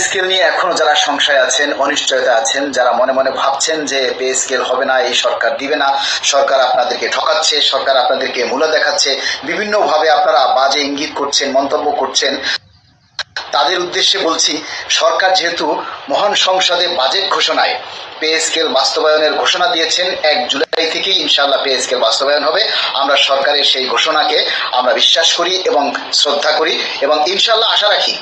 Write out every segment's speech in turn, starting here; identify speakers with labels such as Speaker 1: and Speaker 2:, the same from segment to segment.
Speaker 1: Scale নিয়ে এখনো যারা সংশয় আছেন, অনিশ্চয়তা আছেন, যারা মনে মনে ভাবছেন যে পে স্কেল হবে না, এই সরকার দিবে না, সরকার আপনাদেরকে ঠকাচ্ছে, সরকার আপনাদেরকে মূল্য দেখাচ্ছে, বিভিন্নভাবে আপনারা বাজে ইঙ্গিত করছেন, মন্তব্য করছেন, তাদের উদ্দেশ্যে বলছি, সরকার যেহেতু মহান সংসদে বাজেট ঘোষণায় পে স্কেল বাস্তবায়নের ঘোষণা দিয়েছেন, 1 জুলাই থেকেই ইনশাআল্লাহ পে স্কেল বাস্তবায়ন হবে। আমরা সরকারের সেই ঘোষণাকে আমরা বিশ্বাস করি এবং শ্রদ্ধা করি এবং ইনশাআল্লাহ আশা রাখি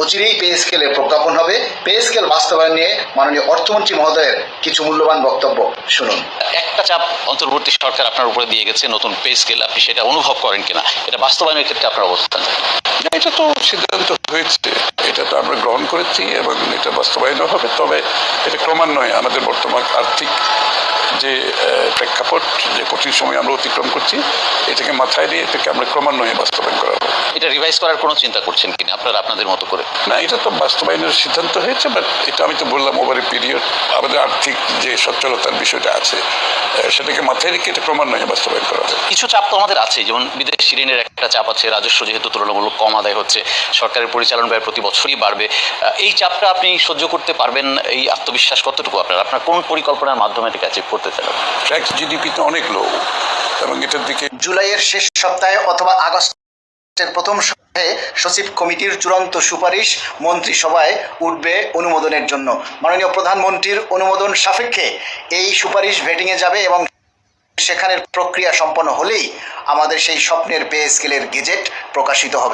Speaker 1: অচিরেই পে স্কেলের প্রজ্ঞাপন হবে। পে স্কেল বাস্তবায়ন নিয়ে মাননীয় অর্থমন্ত্রী মহোদয়ের কিছু মূল্যবান বক্তব্য শুনুন।
Speaker 2: একটা চাপ অন্তর্বর্তী সরকার আপনার উপরে দিয়ে গেছে, নতুন পে স্কেল, আপনি সেটা অনুভব করেন কিনা, এটা বাস্তবায়নের ক্ষেত্রে আপনার অবস্থান?
Speaker 3: এটা তো সিদ্ধান্ত হয়েছে, এটা তো আমরা গ্রহণ করেছি এবং এটা বাস্তবায়ন হবে। তবে এটা ক্রমান্বয়ে আমাদের বর্তমান আর্থিক যে প্রেক্ষাপট, যে কঠিন সময় আমরা অতিক্রম করছি, এটাকে মাথায় দিয়ে এটাকে আমরা ক্রমান্বয়ে বাস্তবায়ন করাবো।
Speaker 2: এটা রিভাইজ করার কোনো চিন্তা করছেন কিনা আপনারা আপনাদের মতো করে?
Speaker 3: না, এটা তো বাস্তবায়নের সিদ্ধান্ত হয়েছে, বাট এটা আমি তো বললাম ওভার এ পিরিয়ড আমাদের আর্থিক যে সচ্ছলতার বিষয়টা আছে সেটাকে মাথায় রেখে এটা ক্রমান্বয়ে বাস্তবায়ন করা হবে।
Speaker 2: কিছু চাপ তো আমাদের আছে, যেমন বিদেশি ঋণের একটা চাপ আছে, রাজস্ব যেহেতু তুলনামূলক কম আদায় হচ্ছে, সরকারের পরিচালন ব্যয় প্রতি বছরই বাড়বে। এই চাপটা আপনি সহ্য করতে পারবেন? এই আত্মবিশ্বাস কতটুকু আপনার কোন পরিকল্পনার মাধ্যমে এটাকে অ্যাচিভ করতে চান?
Speaker 3: ট্যাক্স জিডিপি তো অনেক লো এবং এটার দিকে
Speaker 1: জুলাইয়ের শেষ সপ্তাহে অথবা আগস্টের প্রথম সপ্তাহে সচিব কমিটির চূড়ান্ত সুপারিশ মন্ত্রিসভায় উঠবে অনুমোদনের জন্য। মাননীয় প্রধানমন্ত্রীর অনুমোদন সাপেক্ষে এই সুপারিশ ভেটিংয়ে যাবে এবং সেখানের প্রক্রিয়া সম্পন্ন হলেই আমাদের সেই স্বপ্নের পে স্কেলের গেজেট প্রকাশিত হবে।